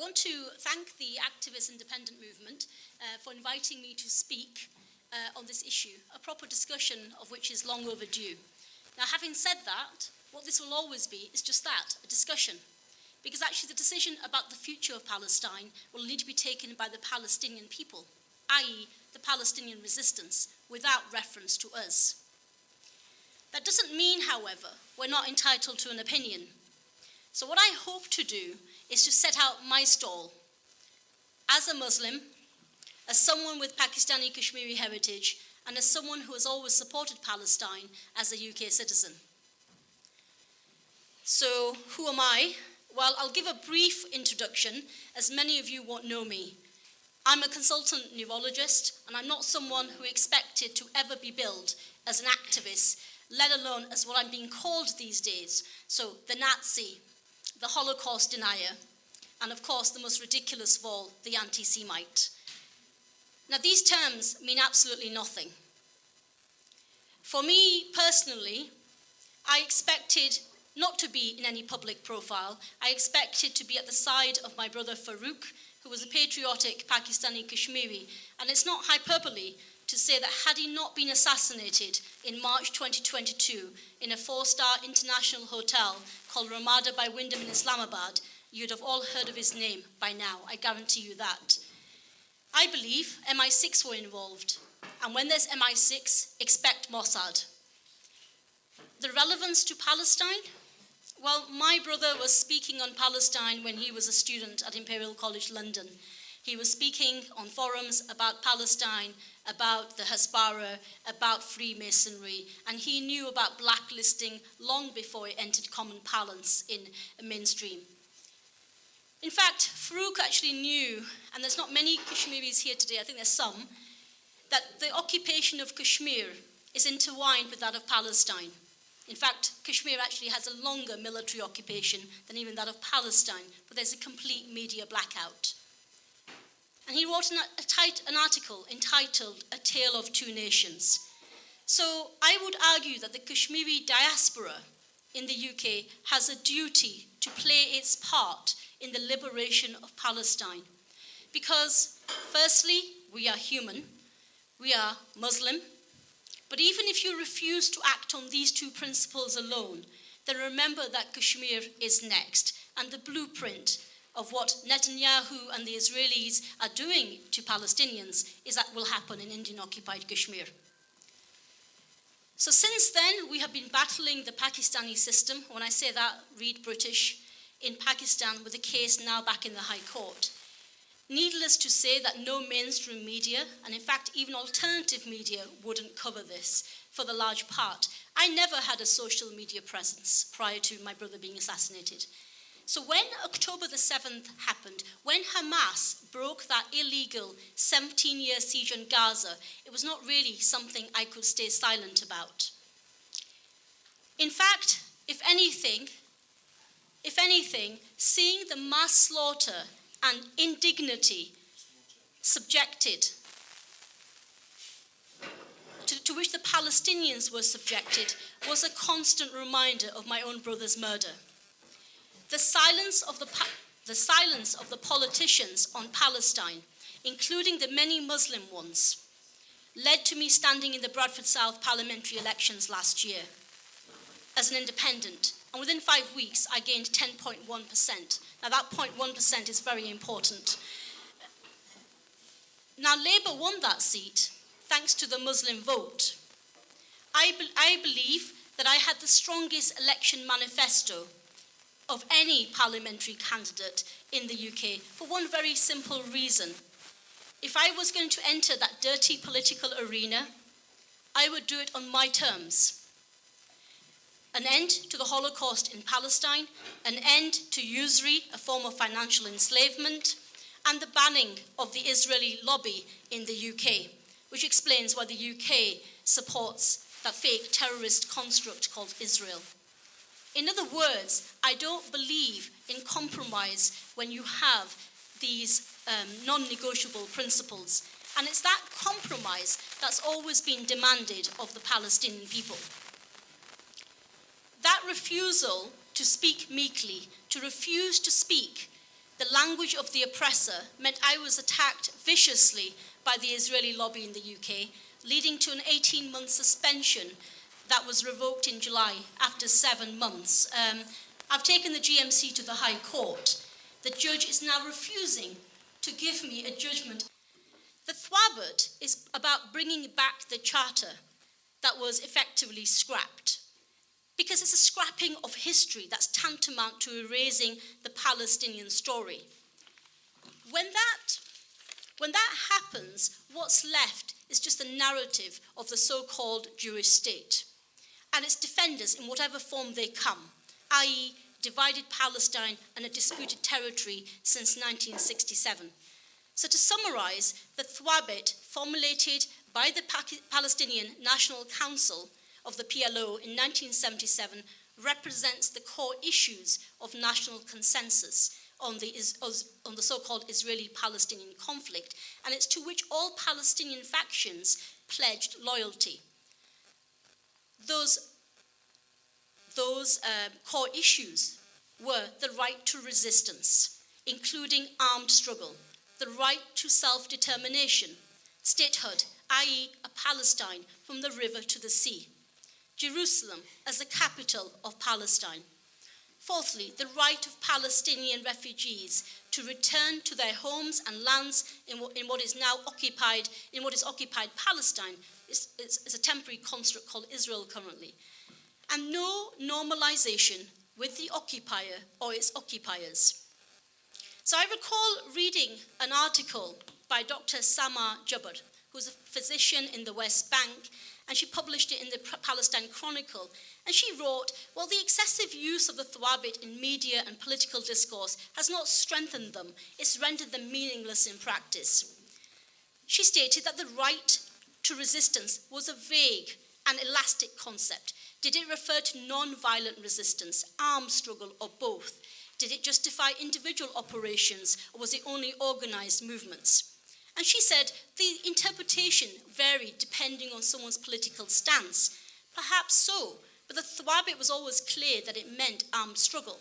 want to thank the activist independent movement for inviting me to speak on this issue, a proper discussion of which is long overdue. Now, having said that, what this will always be is just that, a discussion. Because actually the decision about the future of Palestine will need to be taken by the Palestinian people, i.e. the Palestinian resistance, without reference to us. That doesn't mean, however, we're not entitled to an opinion. So what I hope to do is to set out my stall as a Muslim, as someone with Pakistani Kashmiri heritage, and as someone who has always supported Palestine as a UK citizen. So who am I? Well, I'll give a brief introduction, as many of you won't know me. I'm a consultant neurologist, and I'm not someone who expected to ever be billed as an activist, let alone as what I'm being called these days. So the Nazi, the Holocaust denier, and of course the most ridiculous of all, the anti-Semite. Now these terms mean absolutely nothing. For me personally, I expected not to be in any public profile. I expected to be at the side of my brother Farouk, who was a patriotic Pakistani Kashmiri, and it's not hyperbole to say that had he not been assassinated in March 2022 in a 4-star international hotel called Ramada by Wyndham in Islamabad, you'd have all heard of his name by now, I guarantee you that. I believe MI6 were involved, and when there's MI6, expect Mossad. The relevance to Palestine? Well, my brother was speaking on Palestine when he was a student at Imperial College London. He was speaking on forums about Palestine, about the Hasbara, about Freemasonry, and he knew about blacklisting long before it entered common parlance in mainstream. In fact, Farouk actually knew, and there's not many Kashmiris here today, I think there's some, that the occupation of Kashmir is intertwined with that of Palestine. In fact, Kashmir actually has a longer military occupation than even that of Palestine, but there's a complete media blackout. And he wrote an article entitled A Tale of Two Nations. So I would argue that the Kashmiri diaspora in the UK has a duty to play its part in the liberation of Palestine. Because, firstly, we are human, we are Muslim, but even if you refuse to act on these two principles alone, then remember that Kashmir is next, and the blueprint of what Netanyahu and the Israelis are doing to Palestinians is that will happen in Indian-occupied Kashmir. So since then, we have been battling the Pakistani system. When I say that, read British, in Pakistan with a case now back in the High Court. Needless to say that no mainstream media, and in fact even alternative media, wouldn't cover this for the large part. I never had a social media presence prior to my brother being assassinated. So when October the 7th happened, when Hamas broke that illegal 17-year siege on Gaza, it was not really something I could stay silent about. In fact, if anything, seeing the mass slaughter and indignity subjected, to which the Palestinians were subjected, was a constant reminder of my own brother's murder. The silence of the politicians on Palestine, including the many Muslim ones, led to me standing in the Bradford South parliamentary elections last year as an independent. And within 5 weeks, I gained 10.1%. Now, that 0.1% is very important. Now, Labour won that seat thanks to the Muslim vote. I believe that I had the strongest election manifesto of any parliamentary candidate in the UK for one very simple reason. If I was going to enter that dirty political arena, I would do it on my terms. An end to the Holocaust in Palestine, an end to usury, a form of financial enslavement, and the banning of the Israeli lobby in the UK, which explains why the UK supports that fake terrorist construct called Israel. In other words, I don't believe in compromise when you have these non-negotiable principles. And it's that compromise that's always been demanded of the Palestinian people. That refusal to speak meekly, to refuse to speak The language of the oppressor meant I was attacked viciously by the Israeli lobby in the UK, leading to an 18-month suspension that was revoked in July after 7 months. I've taken the GMC to the High Court. The judge is now refusing to give me a judgment. The Thwabot is about bringing back the charter that was effectively scrapped, because it's a scrapping of history that's tantamount to erasing the Palestinian story. When that happens, what's left is just a narrative of the so-called Jewish state and its defenders in whatever form they come, i.e. divided Palestine and a disputed territory since 1967. So to summarize, the Thwabot, formulated by the Palestinian National Council of the PLO in 1977, represents the core issues of national consensus on the so-called Israeli-Palestinian conflict, and it's to which all Palestinian factions pledged loyalty. Those core issues were the right to resistance, including armed struggle, the right to self-determination, statehood, i.e. a Palestine from the river to the sea, Jerusalem as the capital of Palestine. Fourthly, the right of Palestinian refugees to return to their homes and lands in what is occupied Palestine. It's a temporary construct called Israel currently. And no normalization with the occupier or its occupiers. So I recall reading an article by Dr. Samar Jabbar, who's a physician in the West Bank, and she published it in the Palestine Chronicle. And she wrote, well, the excessive use of the Thwabot in media and political discourse has not strengthened them, it's rendered them meaningless in practice. She stated that the right to resistance was a vague and elastic concept. Did it refer to non-violent resistance, armed struggle, or both? Did it justify individual operations, or was it only organized movements? And she said the interpretation varied depending on someone's political stance. Perhaps so, but the Thwabot was always clear that it meant armed struggle.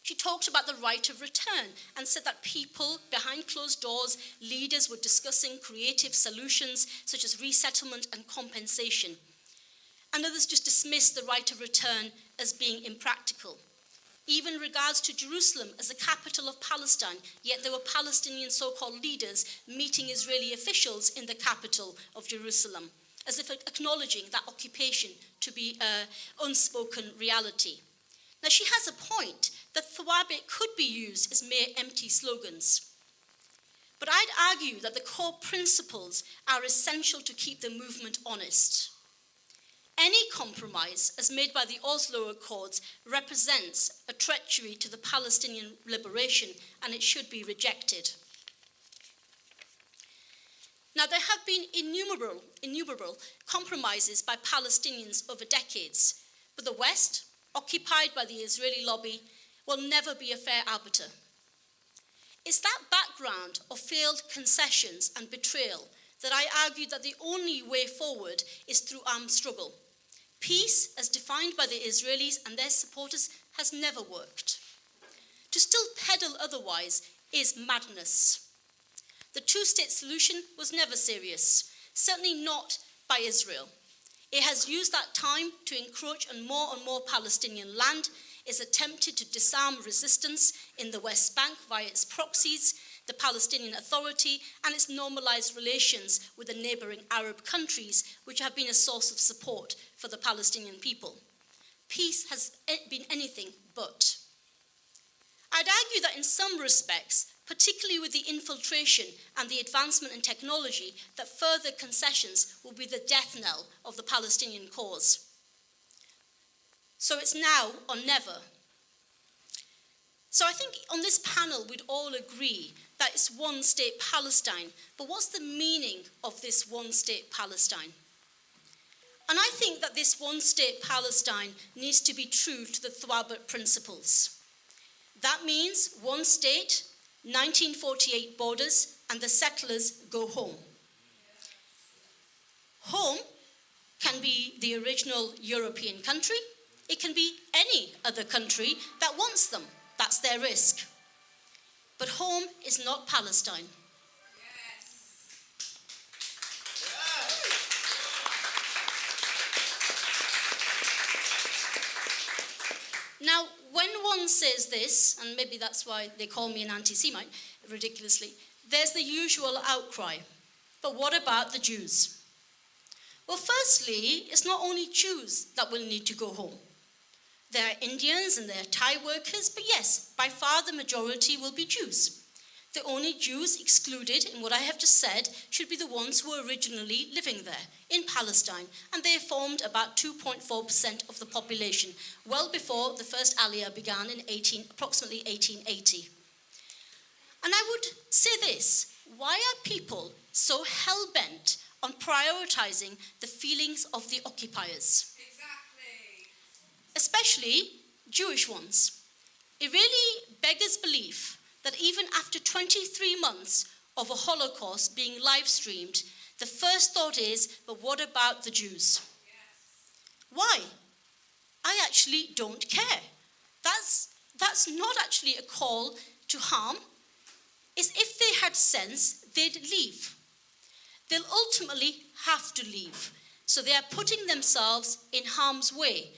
She talked about the right of return and said that people behind closed doors, leaders were discussing creative solutions such as resettlement and compensation. And others just dismissed the right of return as being impractical. Even in regards to Jerusalem as the capital of Palestine, yet there were Palestinian so-called leaders meeting Israeli officials in the capital of Jerusalem, as if acknowledging that occupation to be an unspoken reality. Now, she has a point that Thwabot could be used as mere empty slogans. But I'd argue that the core principles are essential to keep the movement honest. Any compromise, as made by the Oslo Accords, represents a treachery to the Palestinian liberation, and it should be rejected. Now, there have been innumerable compromises by Palestinians over decades, but the West, occupied by the Israeli lobby, will never be a fair arbiter. It's that background of failed concessions and betrayal that I argue that the only way forward is through armed struggle. Peace, as defined by the Israelis and their supporters, has never worked. To still peddle otherwise is madness. The two-state solution was never serious, certainly not by Israel. It has used that time to encroach on more Palestinian land. It's attempted to disarm resistance in the West Bank via its proxies, the Palestinian Authority, and its normalized relations with the neighboring Arab countries, which have been a source of support for the Palestinian people. Peace has been anything but. I'd argue that in some respects, particularly with the infiltration and the advancement in technology, that further concessions will be the death knell of the Palestinian cause. So it's now or never. So I think on this panel we'd all agree that it's one-state Palestine, but what's the meaning of this one-state Palestine? And I think that this one-state Palestine needs to be true to the Thwabot principles. That means one state, 1948 borders, and the settlers go home. Home can be the original European country. It can be any other country that wants them. That's their risk. home is not Palestine. Now, when one says this, and maybe that's why they call me an anti-Semite, ridiculously, there's the usual outcry. But what about the Jews? Well, firstly, it's not only Jews that will need to go home. There are Indians and there are Thai workers, but yes, by far the majority will be Jews. The only Jews excluded in what I have just said should be the ones who were originally living there, in Palestine, and they formed about 2.4% of the population, well before the first Aliyah began in approximately 1880. And I would say this, why are people so hell-bent on prioritizing the feelings of the occupiers? Exactly. Especially Jewish ones. It really beggars belief that even after 23 months of a Holocaust being live-streamed, the first thought is, but what about the Jews? Yes. Why? I actually don't care. That's not actually a call to harm. It's if they had sense, they'd leave. They'll ultimately have to leave. So they are putting themselves in harm's way.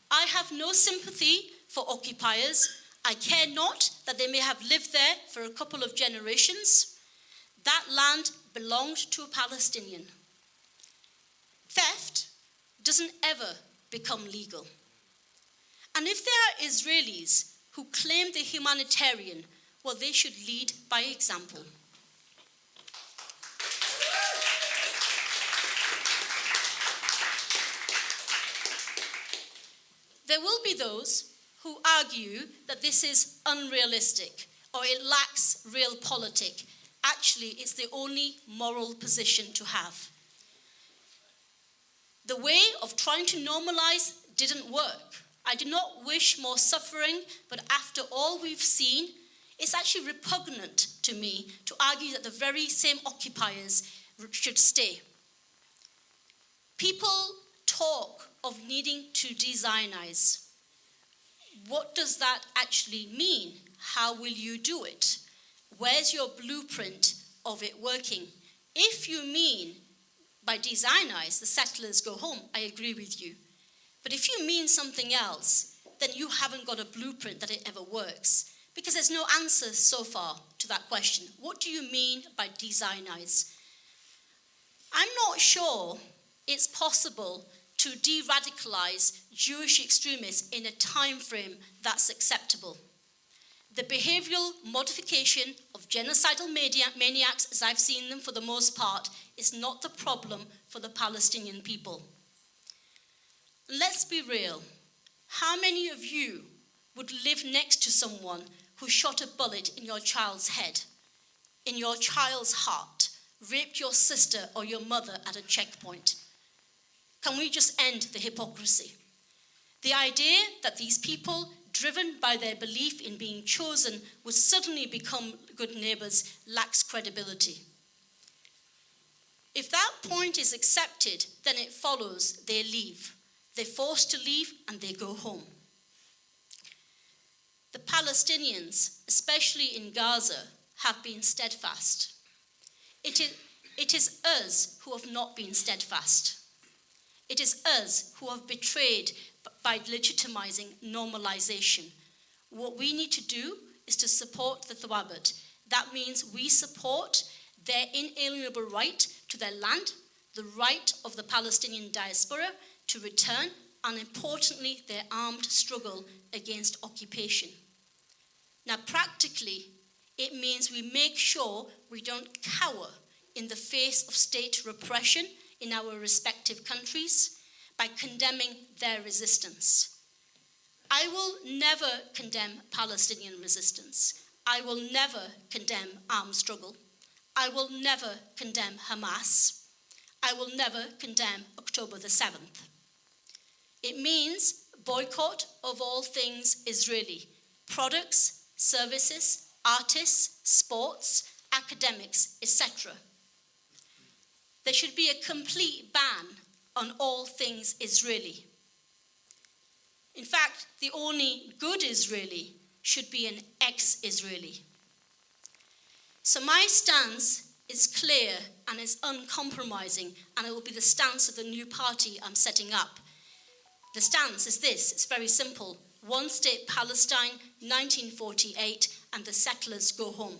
I have no sympathy for occupiers. I care not that they may have lived there for a couple of generations. That land belonged to a Palestinian. Theft doesn't ever become legal. And if there are Israelis who claim they're humanitarian, well, they should lead by example. There will be those who argue that this is unrealistic or it lacks realpolitik. Actually, it's the only moral position to have. The way of trying to normalize didn't work. I do not wish more suffering, but after all we've seen, it's actually repugnant to me to argue that the very same occupiers should stay. People talk of needing to de-Zionize. What does that actually mean? How will you do it? Where's your blueprint of it working? If you mean by de-Zionize, the settlers go home, I agree with you. But if you mean something else, then you haven't got a blueprint that it ever works. Because there's no answer so far to that question. What do you mean by de-Zionize? I'm not sure it's possible to de-radicalize Jewish extremists in a time frame that's acceptable. The behavioral modification of genocidal maniacs, as I've seen them for the most part, is not the problem for the Palestinian people. Let's be real. How many of you would live next to someone who shot a bullet in your child's head, in your child's heart, raped your sister or your mother at a checkpoint? Can we just end the hypocrisy? The idea that these people, driven by their belief in being chosen, would suddenly become good neighbors lacks credibility. If that point is accepted, then it follows they leave. They're forced to leave and they go home. The Palestinians, especially in Gaza, have been steadfast. It is us who have not been steadfast. It is us who have betrayed by legitimizing normalization. What we need to do is to support the Thawabit. That means we support their inalienable right to their land, the right of the Palestinian diaspora to return, and importantly, their armed struggle against occupation. Now, practically, it means we make sure we don't cower in the face of state repression in our respective countries by condemning their resistance. I will never condemn Palestinian resistance. I will never condemn armed struggle. I will never condemn Hamas. I will never condemn October the 7th. It means boycott of all things Israeli, products, services, artists, sports, academics, etc. There should be a complete ban on all things Israeli. In fact, the only good Israeli should be an ex-Israeli. So my stance is clear and is uncompromising, and it will be the stance of the new party I'm setting up. The stance is this, it's very simple. One state Palestine, 1948, and the settlers go home.